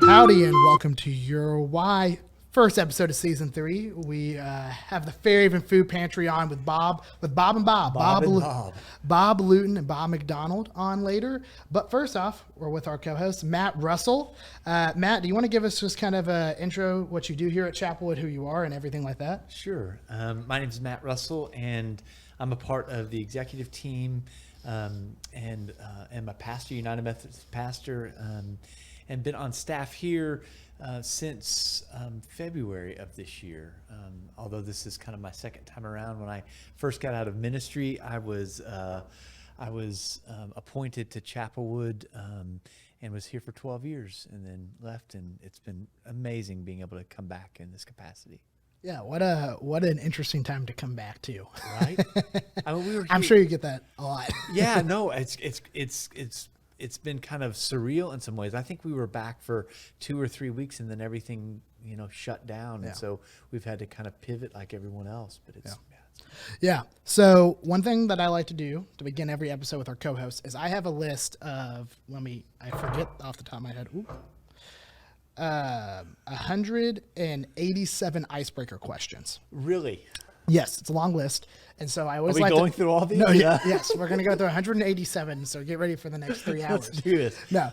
Howdy and welcome to Your Why. First episode of season 3. We have the Fairhaven Food Pantry on with Bob and Bob. Bob Luton and Bob McDonald on later. But first off, we're with our co-host, Matt Russell. Matt, do you want to give us just kind of an intro, what you do here at Chapelwood, who you are, and everything like that? Sure. My name is Matt Russell, and I'm a part of the executive team and am a pastor, United Methodist pastor, and been on staff here since February of this year. Although this is kind of my second time around. When I first got out of ministry, I was appointed to Chapelwood and was here for 12 years and then left. And it's been amazing being able to come back in this capacity. Yeah, what an interesting time to come back to. Right? I mean, I'm sure you get that a lot. Yeah, no, it's been kind of surreal in some ways. I think we were back for 2 or 3 weeks and then everything, shut down. And so we've had to kind of pivot like everyone else, but it's Yeah. So one thing that I like to do to begin every episode with our co-host is I have a list of, I forget off the top of my head. 187 icebreaker questions. Really? Yes, it's a long list. And so I always Are we going through all these? No, yeah. Yes, we're going to go through 187. So get ready for the next 3 hours. Let's do this. No,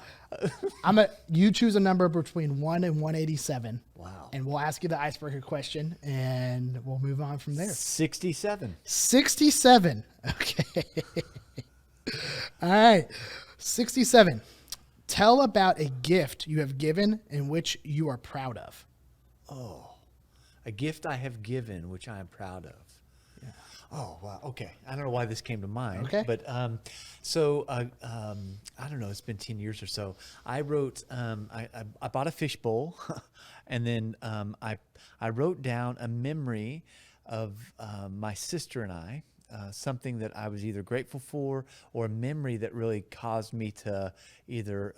you choose a number between 1 and 187. Wow. And we'll ask you the icebreaker question and we'll move on from there. 67. 67. Okay. All right. 67. Tell about a gift you have given in which you are proud of. Oh, a gift I have given, which I am proud of. Yeah. Oh, wow. Okay. I don't know why this came to mind. Okay. But I don't know. It's been 10 years or so. I wrote, I bought a fish bowl and then I wrote down a memory of my sister and I. Something that I was either grateful for or a memory that really caused me to either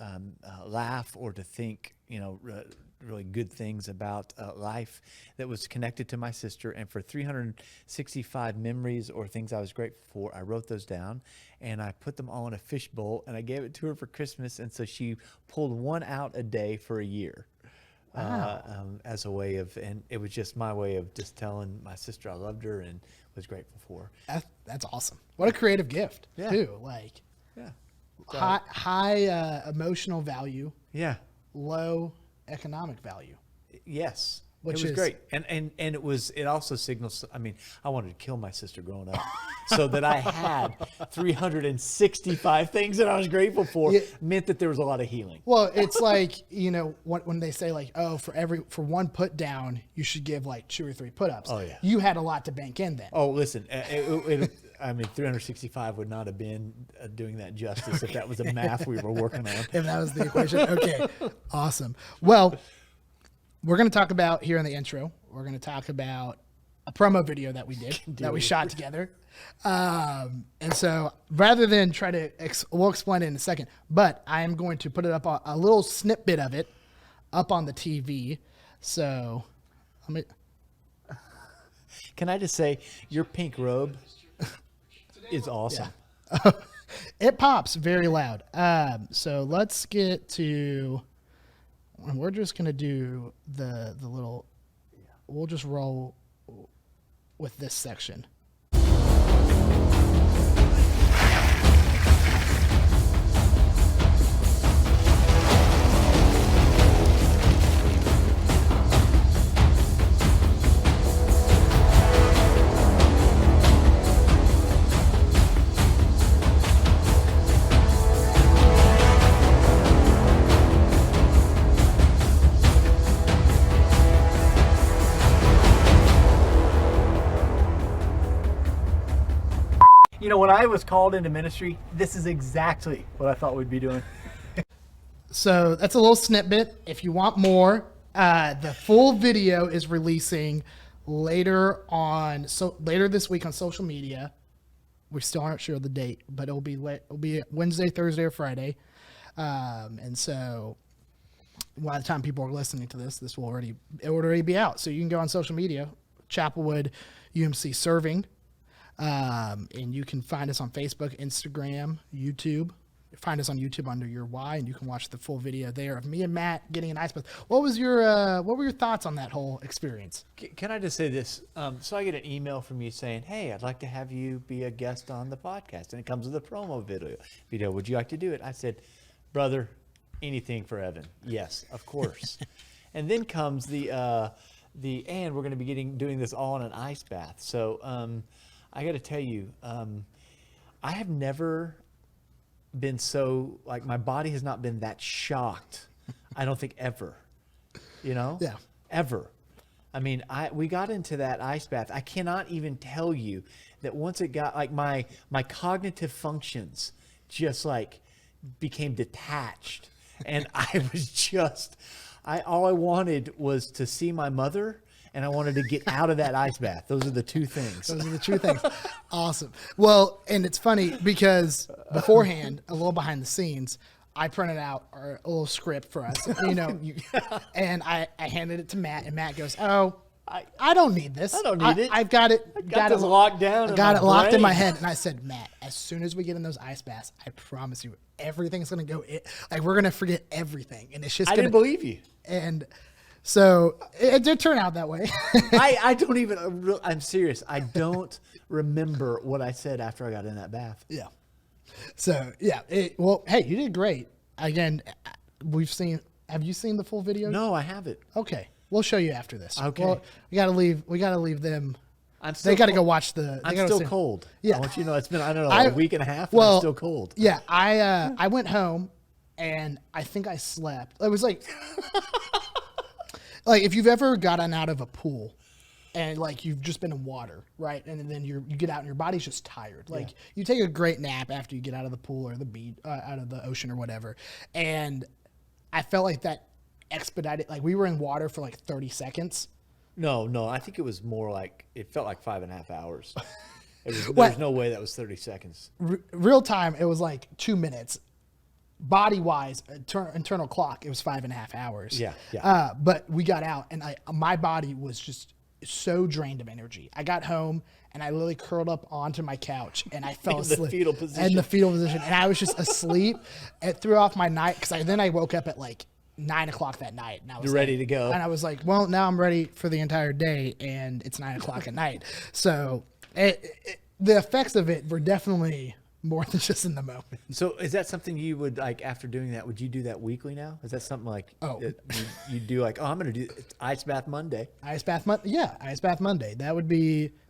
laugh or to think, really good things about life that was connected to my sister. And for 365 memories or things I was grateful for, I wrote those down and I put them all in a fish bowl and I gave it to her for Christmas. And so she pulled one out a day for a year. Wow. As a way of, and it was just my way of just telling my sister I loved her and was grateful for her. That's awesome. What a creative gift, too. Yeah. High emotional value. Yeah. Low economic value. Yes. Which was is great. And it also signals, I wanted to kill my sister growing up so that I had 365 things that I was grateful for meant that there was a lot of healing. Well, it's like, when they say for one put down, you should give 2 or 3 put ups. Oh yeah. You had a lot to bank in then. Oh, listen, 365 would not have been doing that justice if that was the math we were working on. If that was the equation. Okay. Awesome. Well, we're going to talk about here in the intro, we're going to talk about a promo video that we did, that we shot together. And so rather than try to, we'll explain it in a second, but I am going to put it up, a little snippet of it up on the TV. So can I just say your pink robe is awesome. Yeah. It pops very loud. So let's get to, we're just going to do the little, we'll just roll with this section. When I was called into ministry, this is exactly what I thought we'd be doing. So that's a little snippet. If you want more, the full video is releasing later this week on social media. We still aren't sure of the date, but it'll be Wednesday, Thursday, or Friday. And so by the time people are listening to this will already be out. So you can go on social media, Chapelwood UMC Serving. And you can find us on Facebook, Instagram, YouTube, find us on YouTube under your why, and you can watch the full video there of me and Matt getting an ice bath. What were your thoughts on that whole experience? Can I just say this? So I get an email from you saying, "Hey, I'd like to have you be a guest on the podcast," and it comes with a promo video. Would you like to do it? I said, "Brother, anything for Evan." Yes, of course. And then comes and we're going to be doing this all in an ice bath. So I got to tell you, I have never been so, like, my body has not been that shocked. I don't think ever, Yeah. ever. I mean, we got into that ice bath. I cannot even tell you that once it got, like, my cognitive functions just like became detached, and I was just, all I wanted was to see my mother, and I wanted to get out of that ice bath. Those are the two things. Those are the two things. Awesome. Well, and it's funny because beforehand, a little behind the scenes, I printed out a little script for us, and I handed it to Matt, and Matt goes, "Oh, I don't need this. I don't need it. I've got it. Got it locked down. I got it locked in my head." And I said, "Matt, as soon as we get in those ice baths, I promise you, everything's gonna go. Like, we're gonna forget everything, and it's just." I didn't believe you. And so it did turn out that way. I don't even. I'm serious. I don't remember what I said after I got in that bath. Yeah. So yeah. Well, hey, you did great. Again, have you seen the full video? No, I haven't. Okay. We'll show you after this. Okay. Well, we gotta leave them. They got to go watch the. I'm still cold. Yeah. I want you to know it's been, I don't know, a week and a half. And I'm still cold. Yeah. I went home and I think I slept. It was like, like if you've ever gotten out of a pool and like you've just been in water, right? And then you get out and your body's just tired. Like you take a great nap after you get out of the pool or the beach, out of the ocean or whatever. And I felt like that expedited, like we were in water for like 30 seconds. No, I think it was more like, it felt like 5.5 hours. There's no way that was 30 seconds. Real time, it was like 2 minutes. Body wise, internal clock, it was 5.5 hours. Yeah. But we got out, and my body was just so drained of energy. I got home, and I literally curled up onto my couch, and I fell asleep. In the fetal position. In the fetal position, and I was just asleep. It threw off my night because then I woke up at like 9 o'clock that night, and I was ready to go. And I was like, well, now I'm ready for the entire day, and it's 9 o'clock at night. So the effects of it were definitely more than just in the moment. So is that something you would, like, after doing that, would you do that weekly now? Is that something like you do, like, I'm going to do Ice Bath Monday? Ice Bath Monday. Yeah, Ice Bath Monday.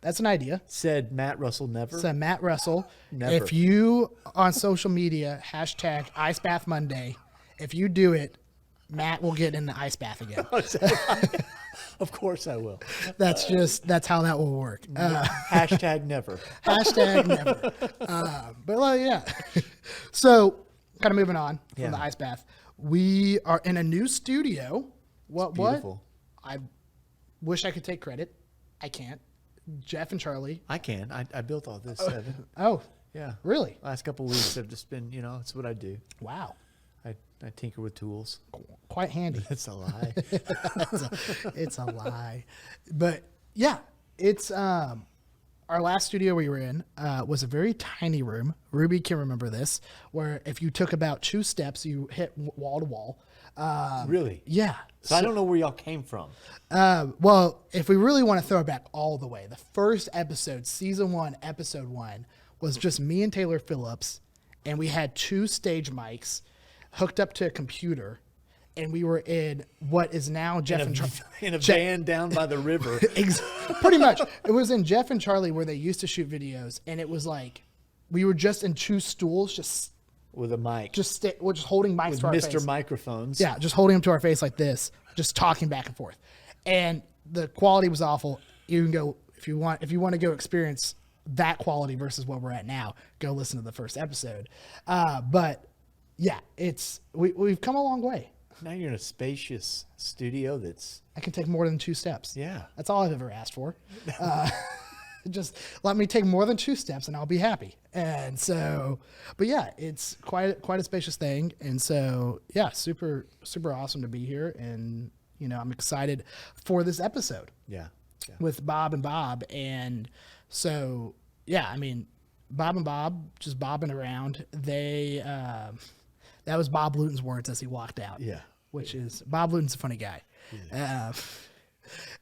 That's an idea. Said Matt Russell never. Said Matt Russell. Never. If you, on social media, hashtag Ice Bath Monday, if you do it, Matt will get in the ice bath again. Of course I will. That's how that will work. Hashtag never. Hashtag never. But well, yeah. So kind of moving on from the ice bath. We are in a new studio. What? Beautiful. I wish I could take credit. I can't. Jeff and Charlie. I can. I built all this, Evan. Oh. Yeah. Really? Last couple of weeks have just been, it's what I do. Wow. I tinker with tools. Quite handy. It's a lie. It's a lie. But yeah, it's our last studio we were in was a very tiny room. Ruby can remember this, where if you took about 2 steps, you hit wall to wall. Really? Yeah. So I don't know where y'all came from. Well, if we really want to throw it back all the way, the first episode, season 1, episode 1, was just me and Taylor Phillips, and we had 2 stage mics hooked up to a computer, and we were in what is now Jeff and Charlie. In a van down by the river. Pretty much. It was in Jeff and Charlie where they used to shoot videos, and it was like we were just in 2 stools, just with a mic. we're just holding mics with to our Mr. face. Microphones. Yeah, just holding them to our face like this, just talking back and forth. And the quality was awful. You can go if you want to go experience that quality versus what we're at now, go listen to the first episode. But yeah, we've come a long way. Now you're in a spacious studio that's... I can take more than 2 steps. Yeah. That's all I've ever asked for. Just let me take more than 2 steps and I'll be happy. And so, but yeah, it's quite a spacious thing. And so, yeah, super, super awesome to be here. And, I'm excited for this episode. Yeah. With Bob and Bob. And so, yeah, I mean, Bob and Bob just bobbing around. That was Bob Luton's words as he walked out. Yeah. Which is Bob Luton's a funny guy. Yeah.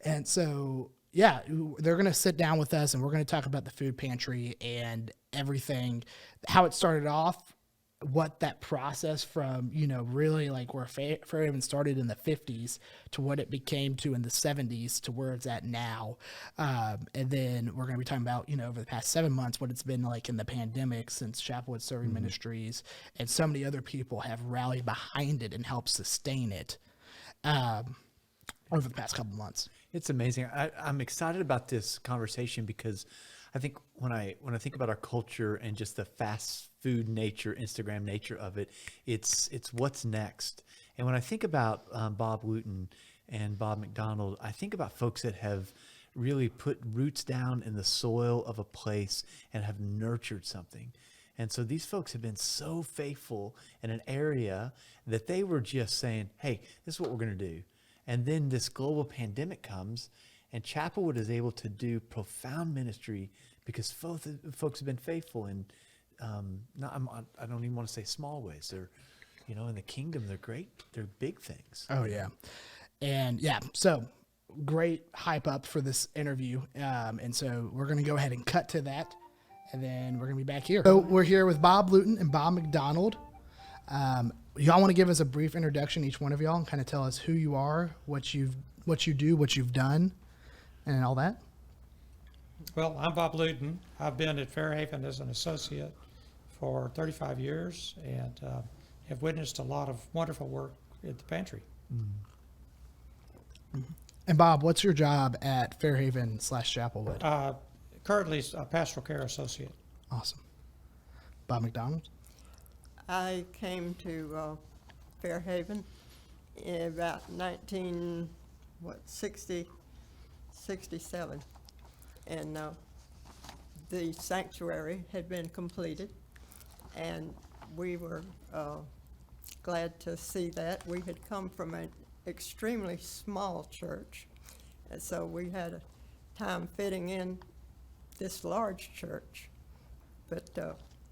And so, yeah, they're going to sit down with us and we're going to talk about the food pantry and everything, how it started off, what that process from, really like where Fairhaven started in the 50s to what it became to in the 70s to where it's at now. And then we're going to be talking about, over the past 7 months, what it's been like in the pandemic since Chapelwood Serving Ministries and so many other people have rallied behind it and helped sustain it over the past couple months. It's amazing. I'm excited about this conversation because I think when I think about our culture and just the fast food nature, Instagram nature of it, it's what's next. And when I think about Bob Luton and Bob McDonald, I think about folks that have really put roots down in the soil of a place and have nurtured something. And so these folks have been so faithful in an area that they were just saying, hey, this is what we're going to do. And then this global pandemic comes, and Chapelwood is able to do profound ministry because folks have been faithful in, I don't even want to say small ways. They're, in the kingdom, they're great. They're big things. Oh, yeah. And yeah, so great hype up for this interview. And so we're going to go ahead and cut to that, and then we're going to be back here. So we're here with Bob Luton and Bob McDonald. Y'all want to give us a brief introduction, each one of y'all, and kind of tell us who you are, what you do, what you've done, and all that? Well, I'm Bob Luton. I've been at Fairhaven as an associate for 35 years and have witnessed a lot of wonderful work at the pantry. And Bob, what's your job at Fairhaven / Chapelwood? Currently a pastoral care associate. Awesome. Bob McDonald? I came to Fairhaven in about 67, and the sanctuary had been completed, and we were glad to see that. We had come from an extremely small church, and so we had a time fitting in this large church, but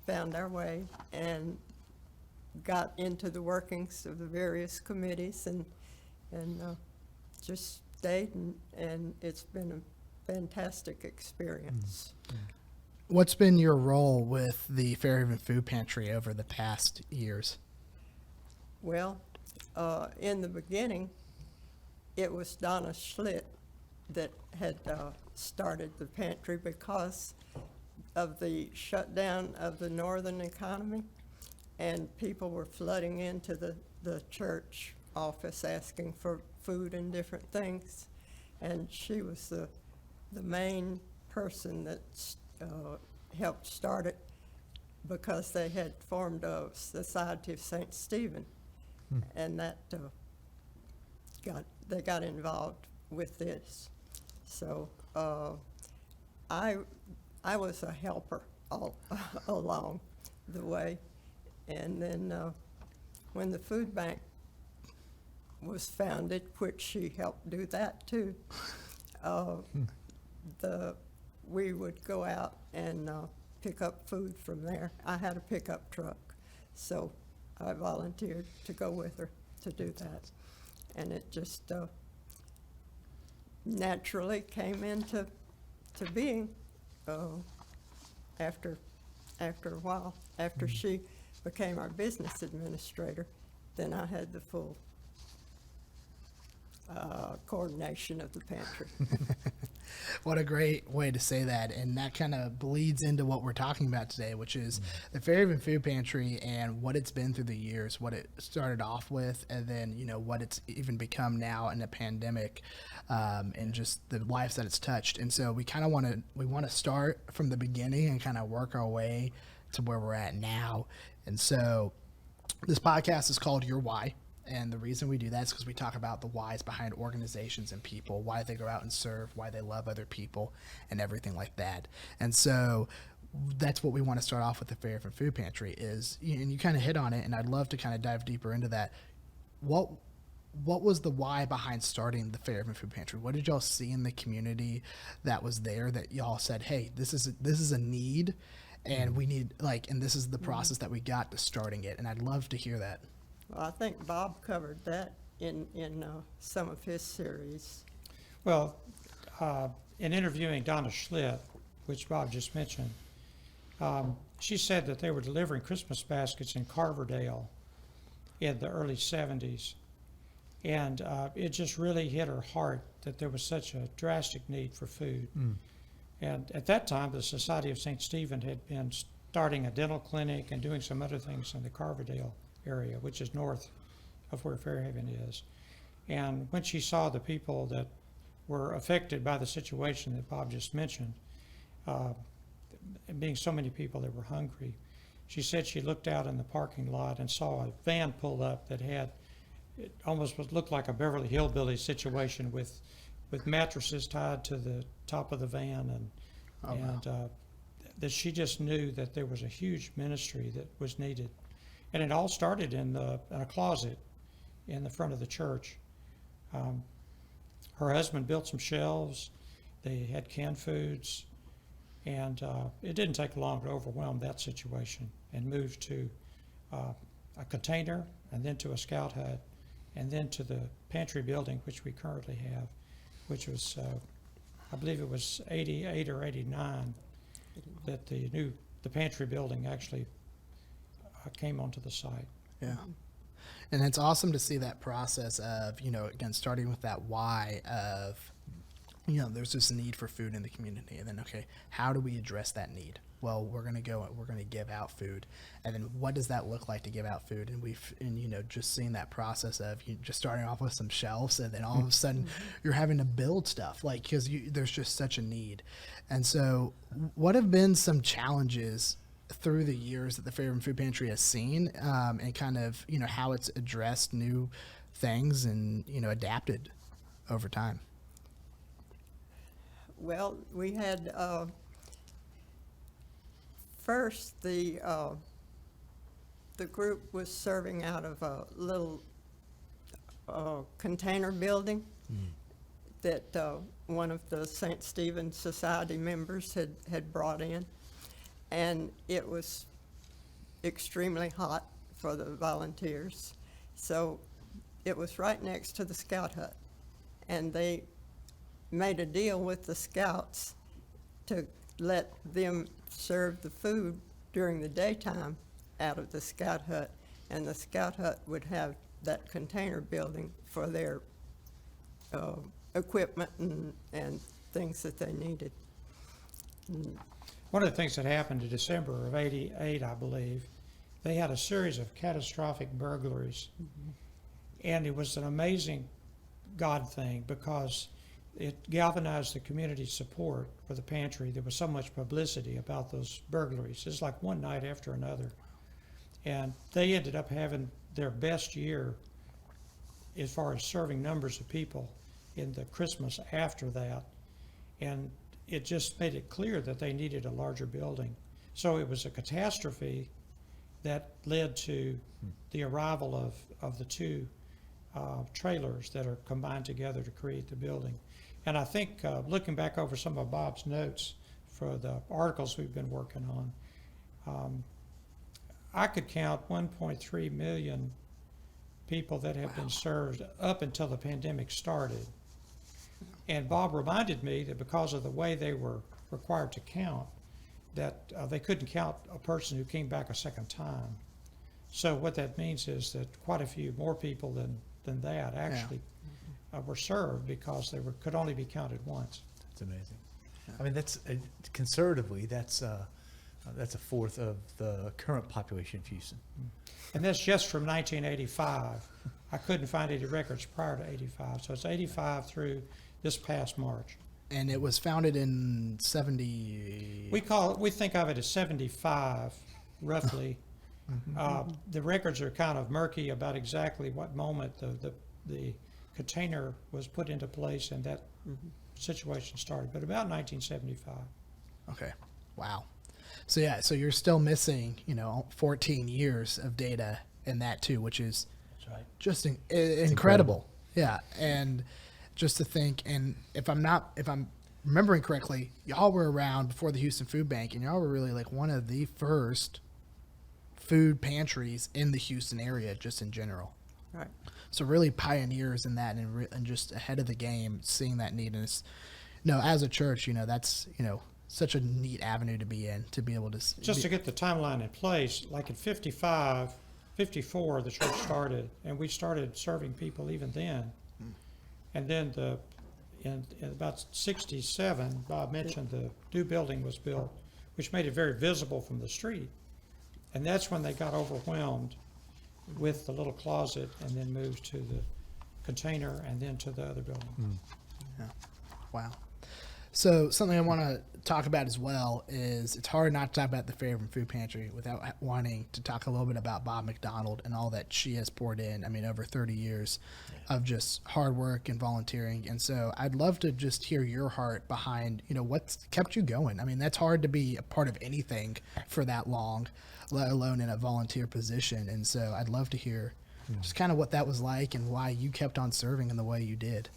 found our way and got into the workings of the various committees and just stayed, and it's been a fantastic experience. What's been your role with the Fairhaven Food Pantry over the past years? Well, in the beginning, it was Donna Schlitt that had started the pantry because of the shutdown of the northern economy, and people were flooding into the church office asking for food and different things. And she was the main person that helped start it because they had formed a Society of St. Stephen, and that they got involved with this. So I was a helper all along the way. And then when the food bank was founded, which she helped do that too, we would go out and pick up food from there. I had a pickup truck, so I volunteered to go with her to do that. And it just naturally came into being after a while. After she became our business administrator, then I had the full coordination of the pantry. What a great way to say that. And that kind of bleeds into what we're talking about today, which is the Fairhaven Food Pantry and what it's been through the years, what it started off with, and then, what it's even become now in the pandemic, and just the lives that it's touched. And so we kind of want to start from the beginning and kind of work our way to where we're at now. And so this podcast is called Your Why. And the reason we do that is because we talk about the whys behind organizations and people, why they go out and serve, why they love other people, and everything like that. And so that's what we want to start off with the Fairhaven Food Pantry is, and you kind of hit on it, and I'd love to kind of dive deeper into that. What was the why behind starting the Fairhaven Food Pantry? What did y'all see in the community that was there that y'all said, hey, this is a need, and we need and this is the process that we got to starting it, and I'd love to hear that. Well, I think Bob covered that in some of his series. Well, in interviewing Donna Schlitt, which Bob just mentioned, she said that they were delivering Christmas baskets in Carverdale in the early 70s. And it just really hit her heart that there was such a drastic need for food. And at that time, the Society of St. Stephen had been starting a dental clinic and doing some other things in the Carverdale area, which is north of where Fairhaven is. And when she saw the people that were affected by the situation that Bob just mentioned, being so many people that were hungry, she said she looked out in the parking lot and saw a van pull up that had, it almost looked like a Beverly Hillbillies situation with mattresses tied to the top of the van, that she just knew that there was a huge ministry that was needed. And it all started in a closet in the front of the church. Her husband built some shelves. They had canned foods, and it didn't take long to overwhelm that situation and move to a container, and then to a scout hut, and then to the pantry building, which we currently have, which was, I believe it was 88 or 89 that the pantry building actually came onto the site. Yeah. And it's awesome to see that process of, again, starting with that why of, there's this need for food in the community. And then, okay, how do we address that need? Well, we're going to give out food. And then what does that look like to give out food? And just seeing that process of just starting off with some shelves, and then all of a sudden you're having to build stuff because there's just such a need. And so what have been some challenges through the years that the Fairhaven Food Pantry has seen, and kind of, how it's addressed new things and, adapted over time? Well, we had first the group was serving out of a little container building that one of the St. Stephen Society members had brought in, and it was extremely hot for the volunteers. So it was right next to the scout hut, and they made a deal with the scouts to let them serve the food during the daytime out of the scout hut, and the scout hut would have that container building for their equipment and things that they needed. One of the things that happened in December of '88, I believe, they had a series of catastrophic burglaries. And it was an amazing God thing because it galvanized the community support for the pantry. There was so much publicity about those burglaries. It's like one night after another. And they ended up having their best year as far as serving numbers of people in the Christmas after that. And it just made it clear that they needed a larger building. So it was a catastrophe that led to the arrival of the two trailers that are combined together to create the building. And I think looking back over some of Bob's notes for the articles we've been working on, I could count 1.3 million people that have been served up until the pandemic started. And Bob reminded me that because of the way they were required to count, that they couldn't count a person who came back a second time. So what that means is that quite a few more people than that actually were served because they could only be counted once. That's amazing. I mean, that's conservatively, that's a fourth of the current population of Houston. And that's just from 1985. I couldn't find any records prior to 85. So it's 85 through this past March. And it was founded in 70. We think of it as 75, roughly. The records are kind of murky about exactly what moment the container was put into place and that situation started, but about 1975. Okay. Wow. So yeah, so you're still missing, 14 years of data in that too, which is just incredible. Yeah. And just to think, and if I'm remembering correctly, y'all were around before the Houston Food Bank, and y'all were really like one of the first food pantries in the Houston area, just in general. Right. So really pioneers in that, and just ahead of the game, seeing that need. And it's, as a church, that's such a neat avenue to be in, to be able to Just to get the timeline in place, like in 55, 54, the church started, and we started serving people even then. And then in about 67, Bob mentioned the new building was built, which made it very visible from the street. And that's when they got overwhelmed with the little closet and then moved to the container and then to the other building. Yeah. Wow. So something I want to talk about as well is it's hard not to talk about the Fairhaven Food Pantry without wanting to talk a little bit about Bob McDonald and all that she has poured in. I mean, over 30 years of just hard work and volunteering. And so I'd love to just hear your heart behind, what's kept you going. I mean, that's hard to be a part of anything for that long, let alone in a volunteer position. And so I'd love to hear just kind of what that was like and why you kept on serving in the way you did.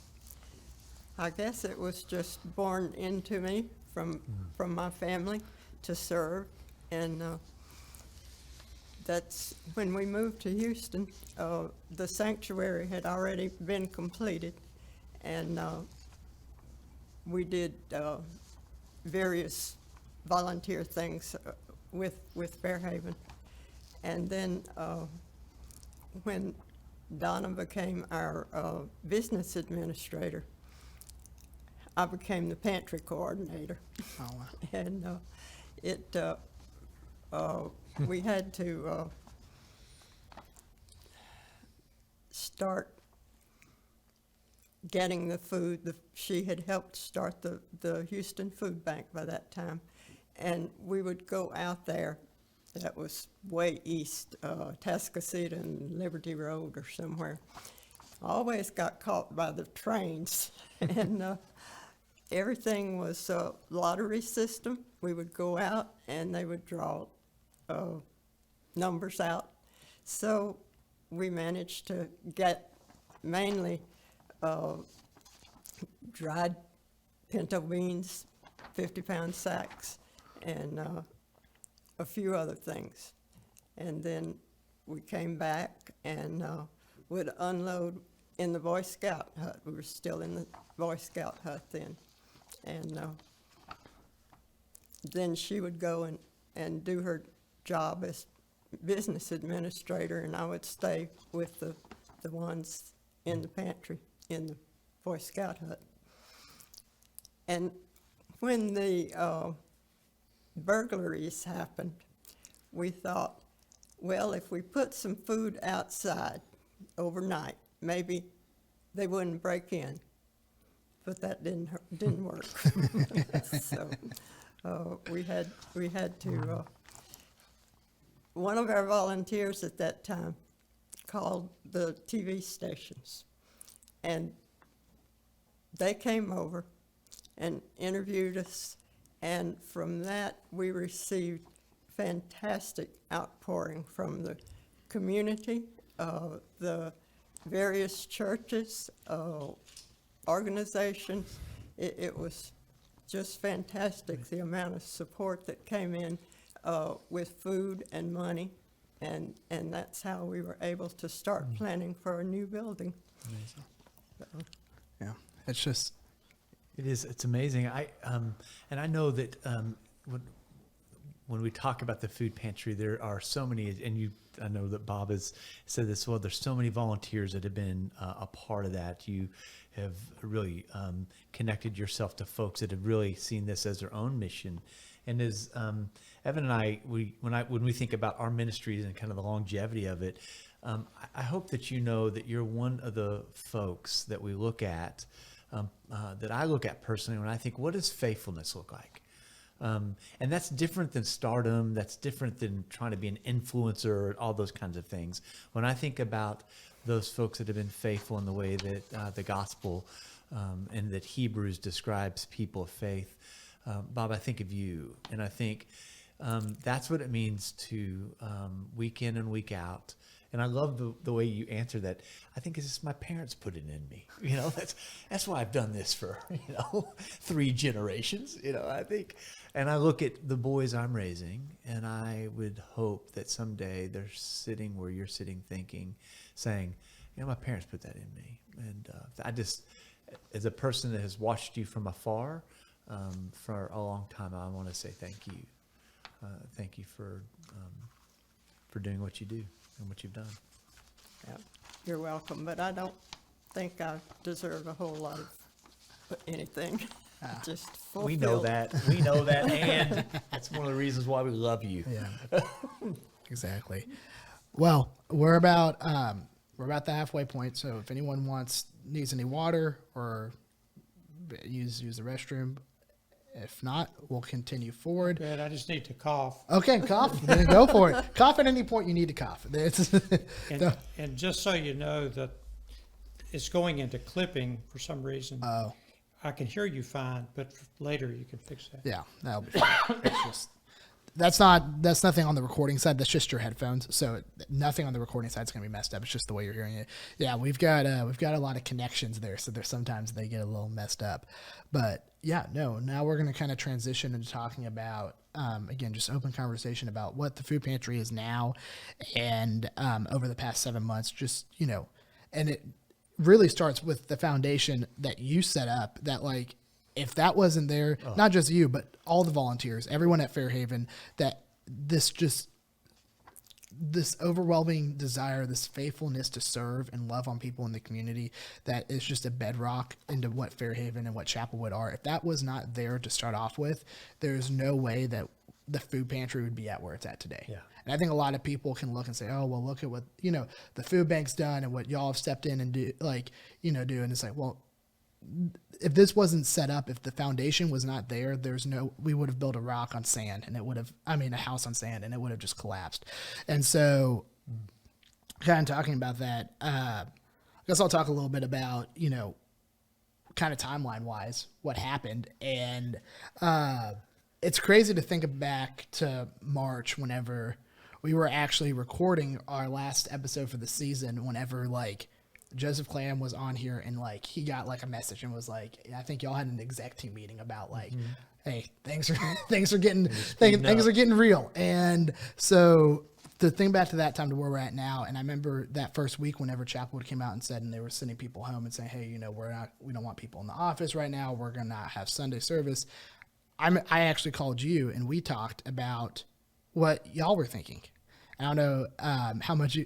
I guess it was just born into me from my family to serve, and that's when we moved to Houston. The sanctuary had already been completed, and we did various volunteer things with Fairhaven, and then when Donna became our business administrator, I became the pantry coordinator. Oh, wow. And we had to start getting the food. She had helped start the Houston Food Bank by that time. And we would go out there. That was way east, Tascasita and Liberty Road or somewhere. Always got caught by the trains. And everything was a lottery system. We would go out and they would draw numbers out. So we managed to get mainly dried pinto beans, 50-pound sacks, and a few other things. And then we came back and would unload in the Boy Scout hut. We were still in the Boy Scout hut then. And then she would go and do her job as business administrator, and I would stay with the ones in the pantry in the Boy Scout hut. And when the burglaries happened, we thought, well, if we put some food outside overnight, maybe they wouldn't break in. But that didn't work. So we had to. One of our volunteers at that time called the TV stations, and they came over and interviewed us, and from that we received fantastic outpouring from the community, the various churches, organizations. It was just fantastic, the amount of support that came in with food and money, and that's how we were able to start planning for a new building. Amazing. So, Yeah, it's just It's amazing. And I know that when we talk about the food pantry, there are so many, and I know that Bob has said this, well, there's so many volunteers that have been a part of that. You have really connected yourself to folks that have really seen this as their own mission. And as Evan and I, when we think about our ministries and kind of the longevity of it, I hope that you know that you're one of the folks that we look at, that I look at personally when I think, what does faithfulness look like? And that's different than stardom. That's different than trying to be an influencer, all those kinds of things. When I think about those folks that have been faithful in the way that the gospel and that Hebrews describes people of faith, Bob, I think of you. And I think that's what it means to week in and week out And I love the way you answer that. I think it's just my parents put it in me. That's why I've done this for 3 generations. I think, and I look at the boys I'm raising, and I would hope that someday they're sitting where you're sitting, saying, my parents put that in me. And I just, as a person that has watched you from afar for a long time, I want to say thank you. Thank you for doing what you do and what you've done. Yeah, you're welcome, but I don't think I deserve a whole lot of anything. Just We know fulfilled. that. We know that, and that's one of the reasons why we love you. Yeah, exactly. Well, we're about the halfway point. So if anyone needs any water or use the restroom, if not, we'll continue forward. Good, I just need to cough. Okay, cough. Then go for it. Cough at any point you need to cough. And just so you know that it's going into clipping for some reason. Oh, I can hear you fine, but later you can fix that. yeah, that'll be fine. That's nothing on the recording side. That's just your headphones. So nothing on the recording side is going to be messed up. It's just the way you're hearing it. Yeah, we've got a lot of connections there. So there's sometimes they get a little messed up, but yeah, no, now we're going to kind of transition into talking about, again, just open conversation about what the food pantry is now. And, over the past 7 months, just, and it really starts with the foundation that you set up that if that wasn't there, not just you, but all the volunteers, everyone at Fairhaven, that this overwhelming desire, this faithfulness to serve and love on people in the community, that is just a bedrock into what Fairhaven and what Chapelwood are. If that was not there to start off with, there's no way that the food pantry would be at where it's at today. Yeah. And I think a lot of people can look and say, oh, well, look at what, the food bank's done and what y'all have stepped in and do. And it's like, well, if this wasn't set up, if the foundation was not there, we would have built a rock on sand and a house on sand and it would have just collapsed. And so kind of talking about that, I guess I'll talk a little bit about, kind of timeline wise, what happened. And, it's crazy to think back to March whenever we were actually recording our last episode for the season, whenever Joseph Clam was on here and he got a message and was I think y'all had an exec team meeting about hey, things are getting real. And so to think back to that time to where we're at now, and I remember that first week whenever Chapelwood came out and said, and they were sending people home and saying, hey, we don't want people in the office right now. We're going to not have Sunday service. I actually called you and we talked about what y'all were thinking. I don't know how much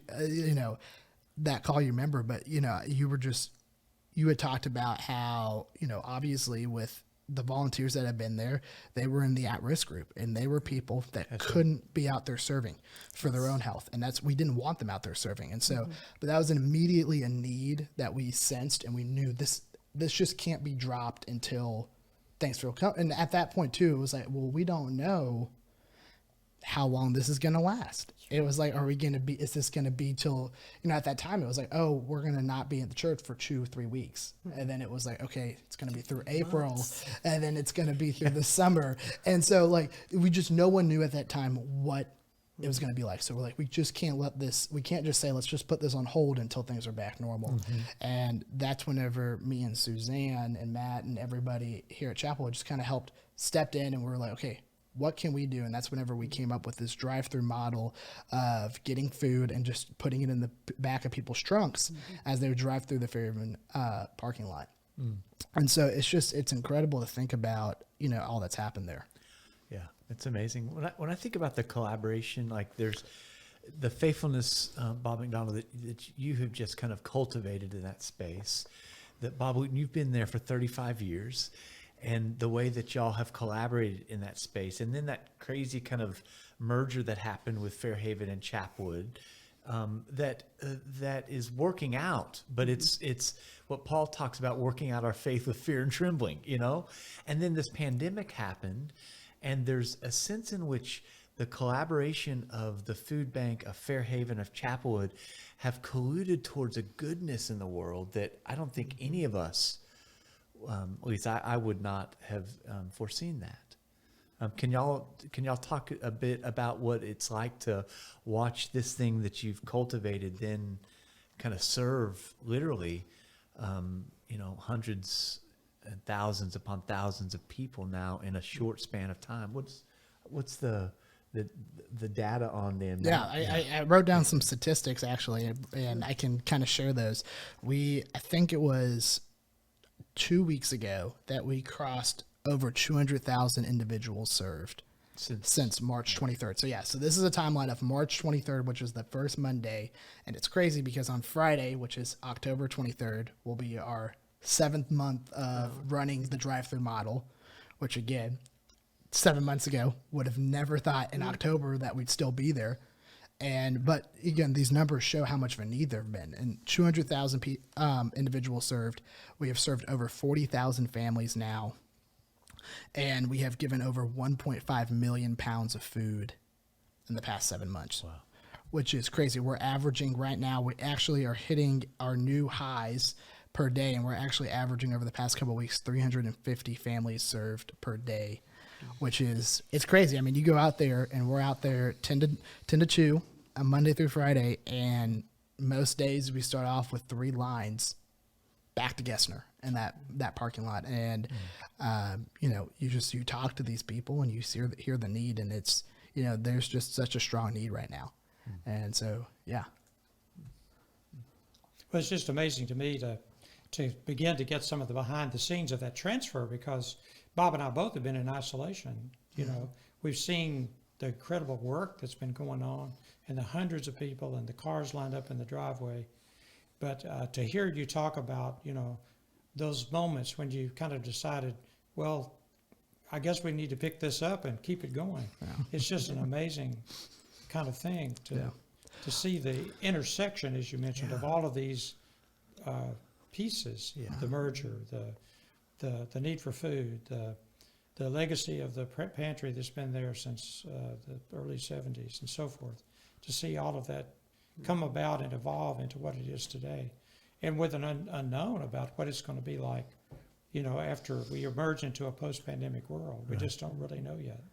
that call you remember, but you had talked about how obviously with the volunteers that have been there, they were in the at-risk group and they were people that couldn't be out there serving for their own health, and we didn't want them out there serving. And so, but that was immediately a need that we sensed, and we knew this just can't be dropped until things will come. And at that point too, it was we don't know how long this is going to last. It was is this going to be till, at that time it was oh, we're going to not be at the church for 2-3 weeks. And then it was okay, it's going to be through April, and then it's going to be through the summer. And so no one knew at that time what it was going to be like. So we're we just can't we can't just say, let's just put this on hold until things are back normal. And that's whenever me and Suzanne and Matt and everybody here at Chapel just kind of stepped in, and we were okay, what can we do? And that's whenever we came up with this drive-through model of getting food and just putting it in the back of people's trunks as they would drive through the Fairhaven parking lot. And so it's incredible to think about, all that's happened there. Yeah, it's amazing. When I think about the collaboration, there's the faithfulness, Bob McDonald, that you have just kind of cultivated in that space. That Bob, you've been there for 35 years. And the way that y'all have collaborated in that space, and then that crazy kind of merger that happened with Fairhaven and Chapwood, that is working out. But it's what Paul talks about, working out our faith with fear and trembling, And then this pandemic happened, and there's a sense in which the collaboration of the food bank, of Fairhaven, of Chapelwood, have colluded towards a goodness in the world that I don't think any of us, at least I would not have foreseen that. Can y'all talk a bit about what it's like to watch this thing that you've cultivated then kind of serve literally, hundreds and thousands upon thousands of people now in a short span of time? What's the data on them? Yeah, I wrote down some statistics actually, and I can kind of share those. I think it was 2 weeks ago that we crossed over 200,000 individuals served since March 23rd. So yeah, so this is a timeline of March 23rd, which was the first Monday, and it's crazy because on Friday, which is October 23rd, will be our 7th month of running the drive-through model, which again, 7 months ago would have never thought in October that we'd still be there. But again, these numbers show how much of a need there have been. And 200,000 individuals served. We have served over 40,000 families now. And we have given over 1.5 million pounds of food in the past 7 months. Wow. Which is crazy. We're averaging right now, we actually are hitting our new highs per day. And we're actually averaging over the past couple of weeks, 350 families served per day, which is, it's crazy. I mean, you go out there and we're out there 10 to 2 on Monday through Friday. And most days we start off with 3 lines back to Gessner in that parking lot. And, you talk to these people and you hear the need, and it's, there's just such a strong need right now. And so, yeah. Well, it's just amazing to me to begin to get some of the behind the scenes of that transfer, because Bob and I both have been in isolation. We've seen the incredible work that's been going on and the hundreds of people and the cars lined up in the driveway. But to hear you talk about, those moments when you kind of decided, well, I guess we need to pick this up and keep it going. Yeah. It's just an amazing kind of thing to see the intersection, as you mentioned, of all of these pieces, the merger, the need for food, the legacy of the pantry that's been there since the early 70s and so forth, to see all of that come about and evolve into what it is today, and with an unknown about what it's going to be like, after we emerge into a post-pandemic world. We just don't really know yet.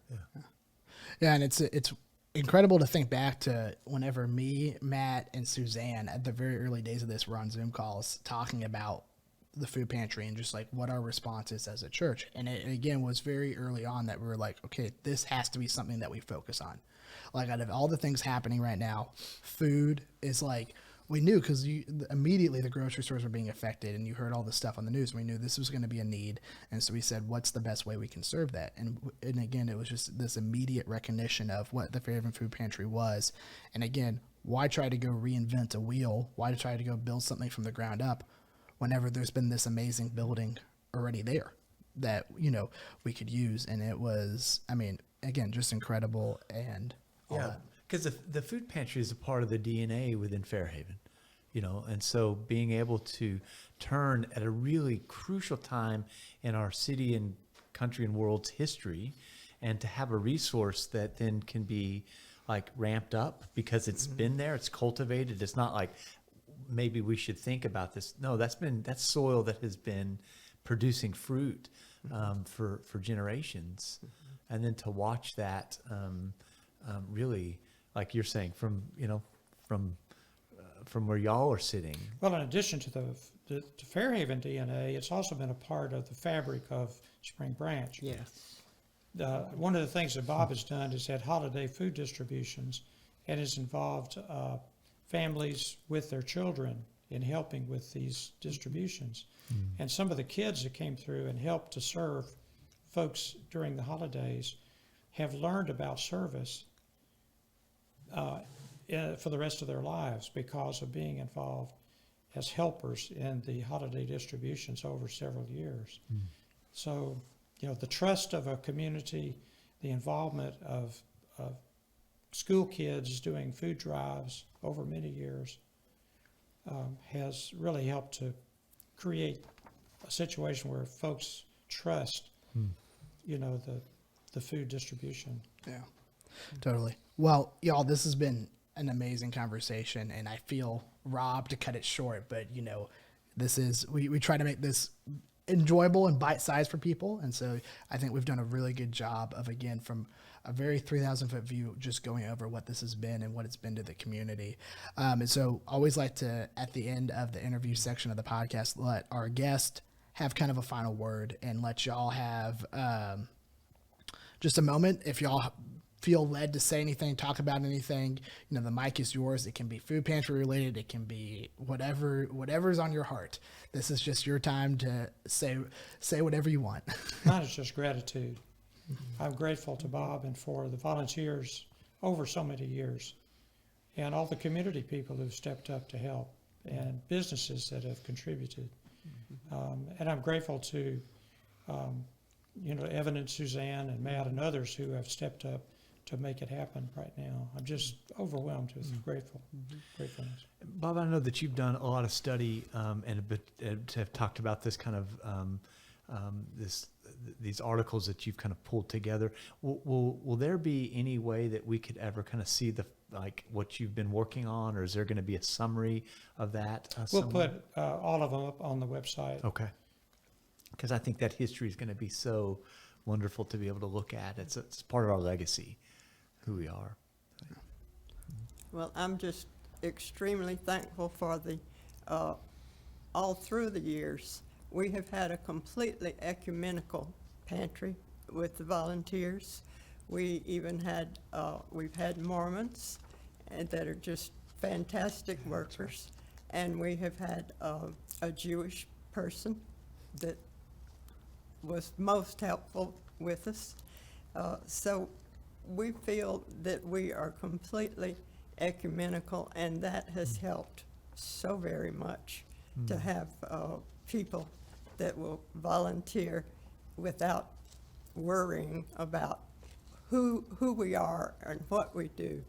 Yeah, and it's incredible to think back to whenever me, Matt, and Suzanne at the very early days of this were on Zoom calls talking about the food pantry and just like what our response is as a church. And it again was very early on that we were like, okay, this has to be something that we focus on. Like, out of all the things happening right now, food is like, we knew, because immediately the grocery stores were being affected, and you heard all this stuff on the news. We knew this was going to be a need, and so we said, what's the best way we can serve that? And again, it was just this immediate recognition of what the Fairhaven Food Pantry was. And again, why try to go reinvent a wheel? Why try to go build something from the ground up whenever there's been this amazing building already there that, we could use? And it was, again, just incredible. And because the food pantry is a part of the DNA within Fairhaven, and so being able to turn at a really crucial time in our city and country and world's history, and to have a resource that then can be like ramped up because it's been there, it's cultivated. It's not like maybe we should think about this. No, that's soil that has been producing fruit for generations, and then to watch that really, like you're saying, from where y'all are sitting. Well, in addition to the Fairhaven DNA, it's also been a part of the fabric of Spring Branch. Yes. One of the things that Bob has done is had holiday food distributions, and has involved families with their children in helping with these distributions. And some of the kids that came through and helped to serve folks during the holidays have learned about service for the rest of their lives because of being involved as helpers in the holiday distributions over several years. So, the trust of a community, the involvement of school kids doing food drives over many years has really helped to create a situation where folks trust, the food distribution. Yeah, totally. Well, y'all, this has been an amazing conversation, and I feel robbed to cut it short, but this is, we try to make this enjoyable and bite-sized for people. And so I think we've done a really good job of, again, from a very 3,000-foot view, just going over what this has been and what it's been to the community. And so I always like to, at the end of the interview section of the podcast, let our guest have kind of a final word and let y'all have just a moment. If y'all feel led to say anything, talk about anything, the mic is yours. It can be food pantry related. It can be whatever's on your heart. This is just your time to say whatever you want. Mine is just gratitude. I'm grateful to Bob and for the volunteers over so many years, and all the community people who've stepped up to help, and businesses that have contributed. And I'm grateful to, Evan and Suzanne and Matt and others who have stepped up to make it happen right now. I'm just overwhelmed with gratefulness. Bob, I know that you've done a lot of study and have talked about this kind of these articles that you've kind of pulled together. Will there be any way that we could ever kind of see what you've been working on, or is there going to be a summary of that? We'll put all of them up on the website. Okay. Because I think that history is going to be so wonderful to be able to look at. It's part of our legacy, who we are. Well, I'm just extremely thankful for the, all through the years, we have had a completely ecumenical pantry with the volunteers. We even had, we've had Mormons that are just fantastic workers. And we have had a Jewish person that was most helpful with us. So we feel that we are completely ecumenical, and that has helped so very much to have people that will volunteer without worrying about who we are and what we do.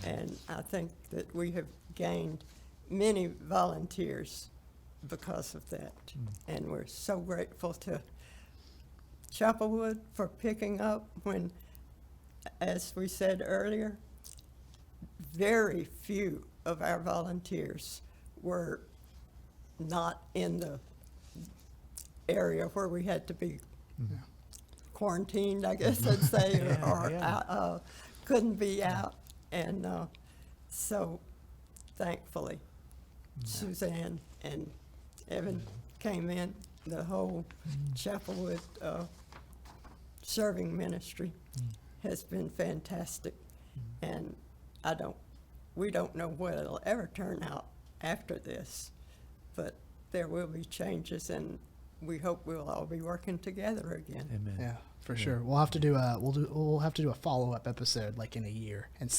And I think that we have gained many volunteers because of that. And we're so grateful to Chapelwood for picking up when, as we said earlier, very few of our volunteers were not in the area where we had to be quarantined, I guess I'd say, or couldn't be out. And so thankfully, Suzanne and Evan came in, the whole Chapelwood serving ministry has been fantastic. And we don't know what it'll ever turn out after this, but there will be changes, and we hope we'll all be working together again. Amen. Yeah, for sure. We'll have to do a follow-up episode like in a year and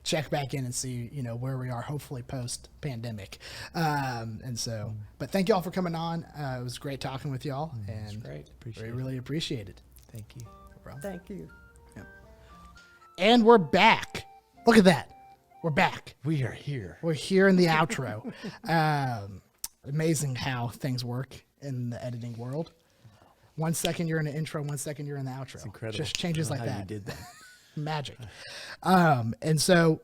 check back in and see, where we are, hopefully post pandemic. And so, but thank y'all for coming on. It was great talking with y'all, and great. Appreciate we really appreciate it. Thank you. No problem. Thank you. And we're back. Look at that. We're back. We are here. We're here in the outro. Amazing how things work in the editing world. 1 second you're in the intro, 1 second you're in the outro. It's incredible. Just changes like how that. You did that. Magic. And so,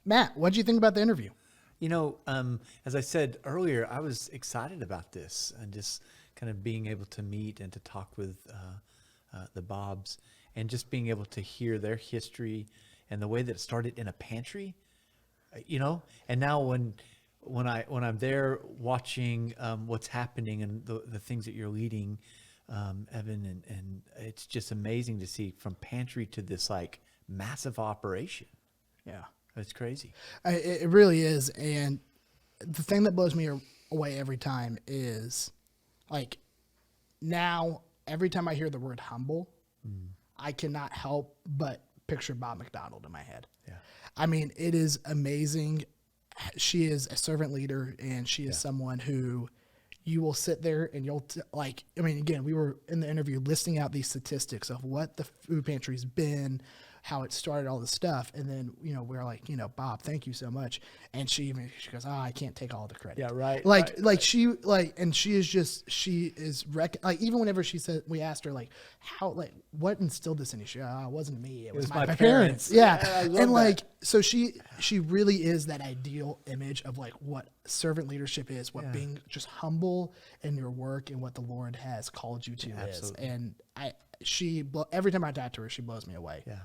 Matt, what did you think about the interview? As I said earlier, I was excited about this and just kind of being able to meet and to talk with the Bobs and just being able to hear their history and the way that it started in a pantry, and now when I'm there watching what's happening and the things that you're leading, Evan, and it's just amazing to see from pantry to this like massive operation. Yeah. It's crazy. It really is. And the thing that blows me away every time is like now, every time I hear the word humble, I cannot help but picture Bob McDonald in my head. Yeah. I mean, it is amazing. She is a servant leader, and she is someone who you will sit there and you'll again, we were in the interview listing out these statistics of what the food pantry's been, how it started, all this stuff. And then, we're like, Bob, thank you so much. And she goes, oh, I can't take all the credit. Yeah, right, Like, right, like she, like, and she is like, even whenever she said, we asked her, like, how, like, what instilled this in you? She, it wasn't me. It was my parents. Yeah. Yeah, I love And like, that. so she really is that ideal image of like what servant leadership is, what being just humble in your work and what the Lord has called you to Absolutely. is. And every time I talk to her, she blows me away. Yeah.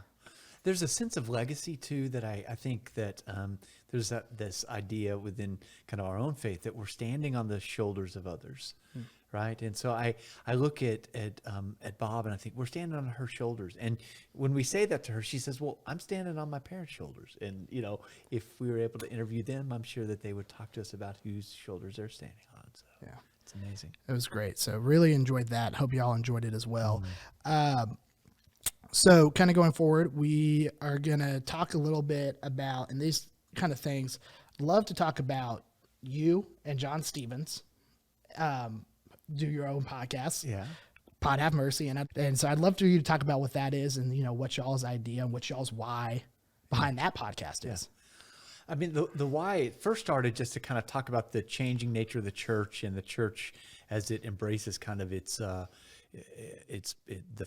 There's a sense of legacy too that I think that there's this idea within kind of our own faith that we're standing on the shoulders of others, right? And so I look at Bob and I think we're standing on her shoulders. And when we say that to her, she says, "Well, I'm standing on my parents' shoulders." And if we were able to interview them, I'm sure that they would talk to us about whose shoulders they're standing on. So Yeah. it's amazing. It was great. So really enjoyed that. Hope y'all enjoyed it as well. So kind of going forward, we are going to talk a little bit about, and these kind of things, I'd love to talk about you and John Stevens. Do your own podcast. Yeah. Pod Have Mercy. And so I'd love for you to talk about what that is and, what y'all's idea and what y'all's why behind that podcast is. I mean, the why it first started just to kind of talk about the changing nature of the church and the church as it embraces kind of the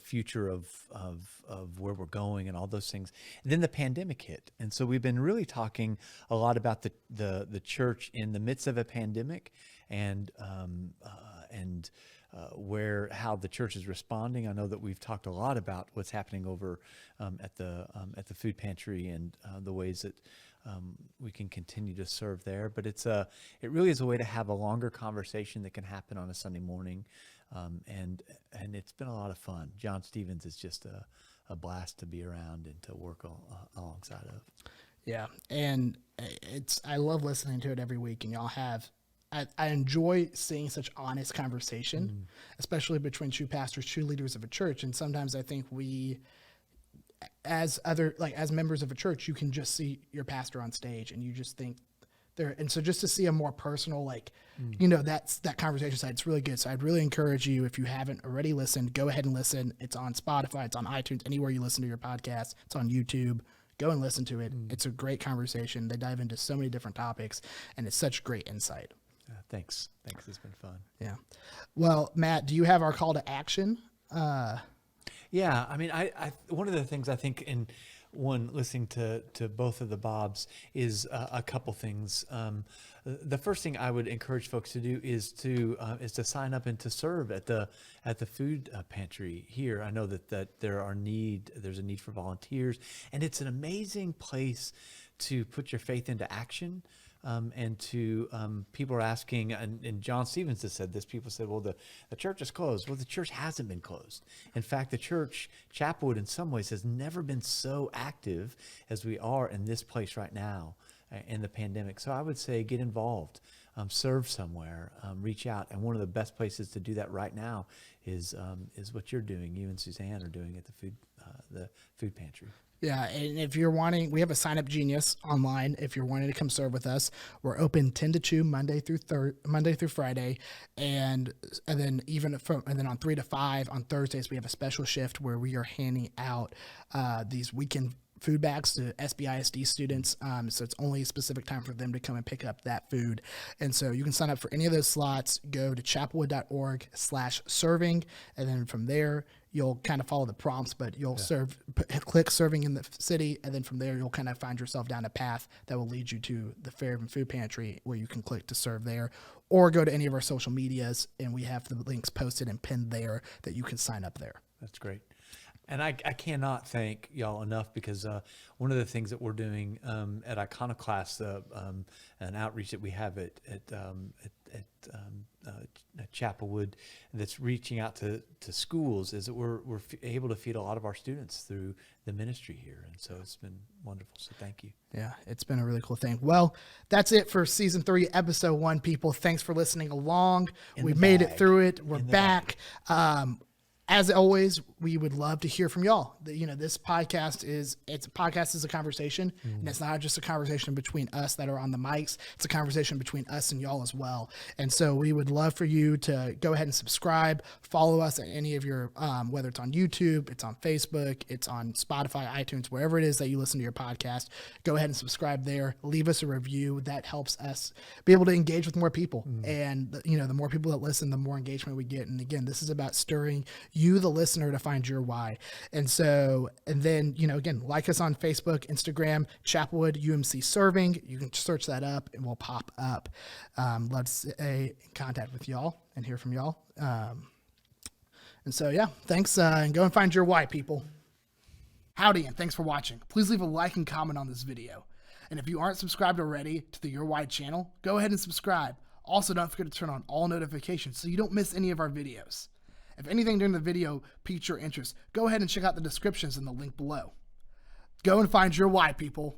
future of where we're going and all those things. And then the pandemic hit, and so we've been really talking a lot about the church in the midst of a pandemic and how the church is responding. I know that we've talked a lot about what's happening over at the food pantry and the ways that we can continue to serve there. But it really is a way to have a longer conversation that can happen on a Sunday morning, and it's been a lot of fun. John Stevens is just a blast to be around and to work alongside of. Yeah, and I love listening to it every week, and y'all have. I enjoy seeing such honest conversation, especially between true pastors, true leaders of a church. And sometimes I think we, as members of a church, you can just see your pastor on stage and you just think there. And so just to see a more personal, that's that conversation side, it's really good. So I'd really encourage you, if you haven't already listened, go ahead and listen. It's on Spotify, it's on iTunes, anywhere you listen to your podcast. It's on YouTube. Go and listen to it. It's a great conversation. They dive into so many different topics and it's such great insight. Thanks. It's been fun. Yeah. Well, Matt, do you have our call to action? Yeah. I mean, I one of the things I think in listening to both of the Bobs is a couple things. The first thing I would encourage folks to do is to sign up and to serve at the food pantry here. I know that there's a need for volunteers, and it's an amazing place to put your faith into action. And to people are asking, and John Stevens has said this, people said, well, the church is closed. Well, the church hasn't been closed. In fact, the church, Chapelwood, in some ways, has never been so active as we are in this place right now in the pandemic. So I would say get involved, serve somewhere, reach out. And one of the best places to do that right now is what you're doing, you and Suzanne are doing at the food pantry. Yeah, and if you're wanting, we have a Sign Up Genius online. If you're wanting to come serve with us, we're open 10 to 2 Monday through Friday, and then on 3 to 5 on Thursdays we have a special shift where we are handing out these weekend food bags to SBISD students. So it's only a specific time for them to come and pick up that food. And so you can sign up for any of those slots. Go to chapelwood.org/serving, and then from there you'll kind of follow the prompts, but you'll click serving in the city, and then from there you'll kind of find yourself down a path that will lead you to the Fairhaven Food Pantry, where you can click to serve there, or go to any of our social medias, and we have the links posted and pinned there that you can sign up there. That's great. And I cannot thank y'all enough, because one of the things that we're doing at Iconoclast, an outreach that we have at Chapelwood that's reaching out to schools, is that we're able to feed a lot of our students through the ministry here. And so it's been wonderful. So thank you. Yeah, it's been a really cool thing. Well, that's it for season 3, episode 1, people. Thanks for listening along. We made it through it. We're back. As always, we would love to hear from y'all. This podcast is a conversation, and it's not just a conversation between us that are on the mics. It's a conversation between us and y'all as well. And so we would love for you to go ahead and subscribe, follow us at any of your, whether it's on YouTube, it's on Facebook, it's on Spotify, iTunes, wherever it is that you listen to your podcast. Go ahead and subscribe there. Leave us a review. That helps us be able to engage with more people. And the more people that listen, the more engagement we get. And again, this is about stirring you, the listener, to find your why. And then, again, like us on Facebook, Instagram, Chapelwood UMC Serving. You can search that up and we'll pop up. Love to stay in contact with y'all and hear from y'all. Thanks. And go and find your why, people. Howdy, and thanks for watching. Please leave a like and comment on this video. And if you aren't subscribed already to the Your Why channel, go ahead and subscribe. Also, don't forget to turn on all notifications so you don't miss any of our videos. If anything during the video piques your interest, go ahead and check out the descriptions in the link below. Go and find your why, people.